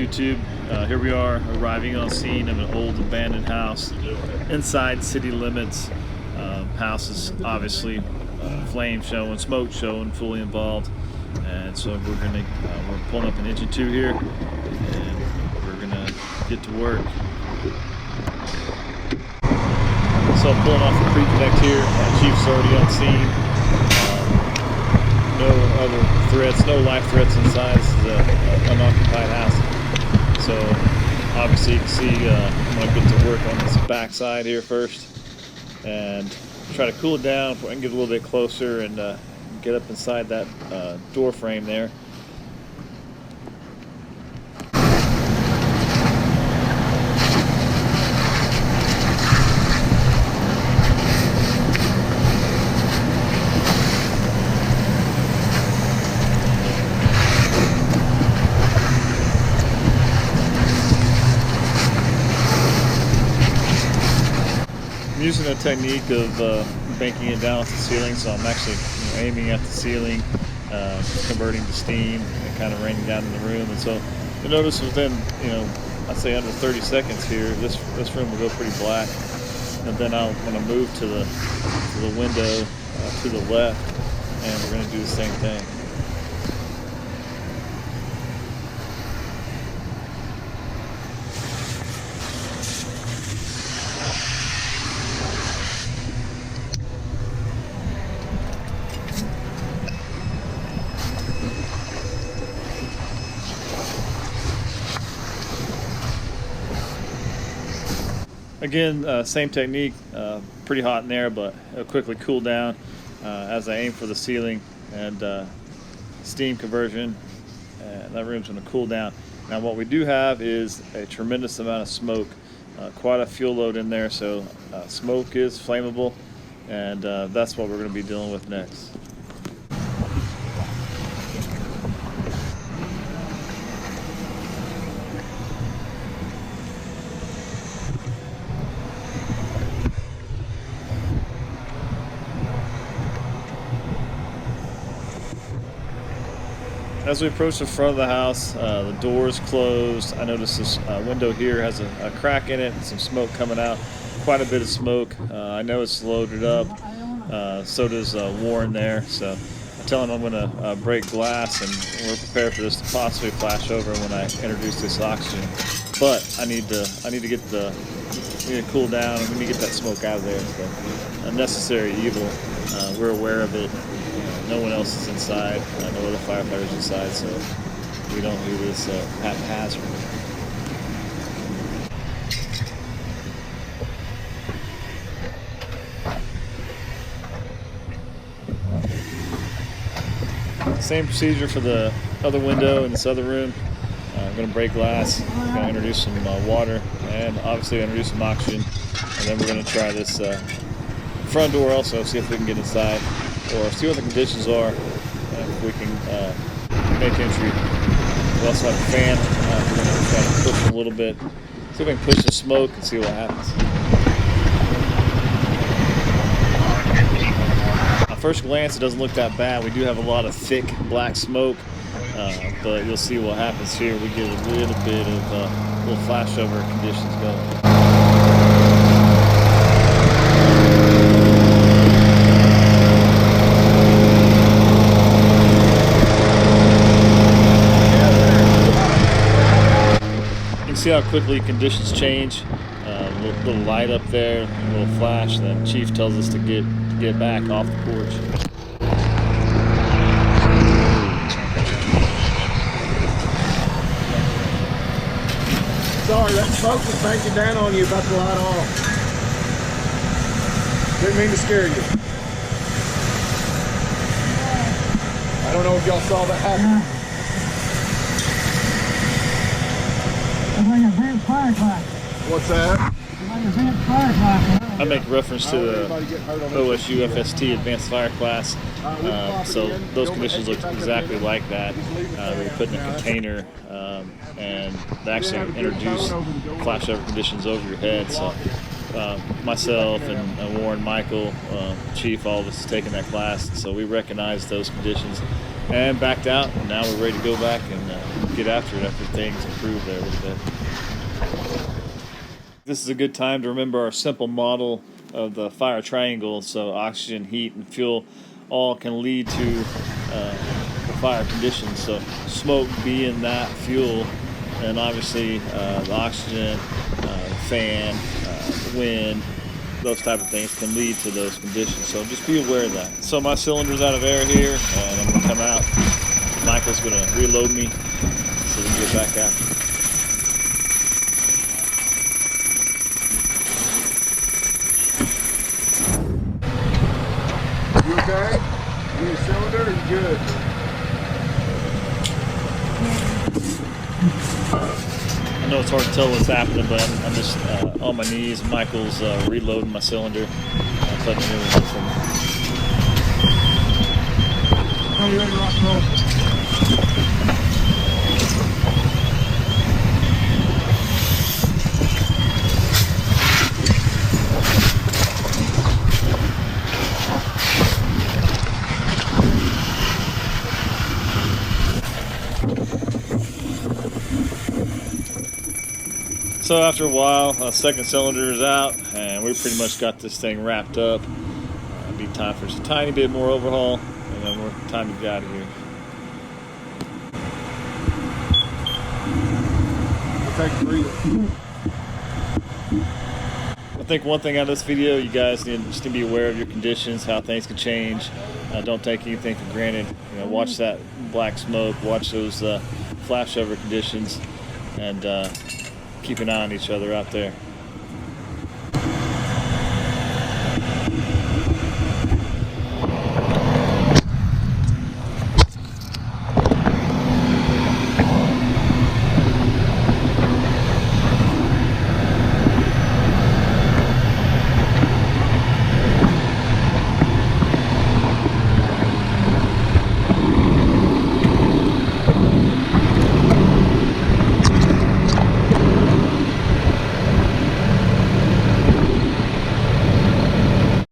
YouTube. Here we are arriving on scene of an old abandoned house inside city limits. House is obviously flame showing, smoke showing, fully involved, and so we're pulling up an engine 2 here, and we're gonna get to work. So I'm pulling off the pre-connect here. Chief's already on scene. No other threats, no life threats inside. This is an unoccupied house. So obviously you can see I'm going to get to work on this back side here first and try to cool it down so I can get a little bit closer and get up inside that door frame there. I'm using a technique of banking it down off the ceiling, so I'm actually aiming at the ceiling, converting to steam, and kind of raining down in the room. And so you'll notice within, I'd say under 30 seconds here, this room will go pretty black. And then I'm going to move to the window to the left, and we're going to do the same thing. Again, same technique, pretty hot in there, but it'll quickly cool down as I aim for the ceiling, and steam conversion, and that room's going to cool down. Now what we do have is a tremendous amount of smoke, quite a fuel load in there, so smoke is flammable, and that's what we're going to be dealing with next. As we approach the front of the house, the door is closed. I notice this window here has a crack in it and some smoke coming out. Quite a bit of smoke. I know it's loaded up. So does Warren there. So I tell him I'm going to break glass, and we're prepared for this to possibly flash over when I introduce this oxygen. But I need to get need to cool down, and we need to get that smoke out of there. So a necessary evil. We're aware of it. No one else is inside, no other firefighters inside, so we don't do this haphazard. Same procedure for the other window in this other room. I'm going to break glass, I'm going to introduce some water, and obviously introduce some oxygen, and then we're going to try this front door also, see if we can get inside, or see what the conditions are, if we can make entry. We also have a fan. We're going to try to push a little bit, see if we can push the smoke and see what happens. At first glance, it doesn't look that bad. We do have a lot of thick black smoke, but you'll see what happens here. We get a little bit of little flashover conditions going. See how quickly conditions change. Little light up there, a little flash, and then Chief tells us to get back off the porch. Sorry, that smoke was banking down on you about to light off. Didn't mean to scare you. I don't know if y'all saw that happen. What's that? I make reference to the OSU FST Advanced Fire Class, so those conditions look exactly like that. They were put in a container, and they actually introduce flashover conditions over your head. So myself and Warren, Michael, Chief, all of us taking that class, so we recognize those conditions. and backed out. And now we're ready to go back and get after it after things improve there a little bit. This is a good time to remember our simple model of the fire triangle. So oxygen, heat, and fuel all can lead to the fire conditions. So smoke being that fuel, and obviously the oxygen, the fan, the wind, those type of things can lead to those conditions. So just be aware of that. So my cylinder's out of air here, and I'm going to come out. Michael's going to reload me so we can get back after. You okay? You need a cylinder? Or you good? I know it's hard to tell what's happening, but I'm just on my knees. Michael's reloading my cylinder. Putting a new one in. Are you ready to rock and roll? So after a while, second cylinder is out, and we pretty much got this thing wrapped up. It'll be time for just a tiny bit more overhaul, and then we're time to get out of here. I'll take a breather. I think one thing out of this video, you guys need just to be aware of your conditions, how things can change. Don't take anything for granted. Watch that black smoke, watch those flashover conditions, and keep an eye on each other out there.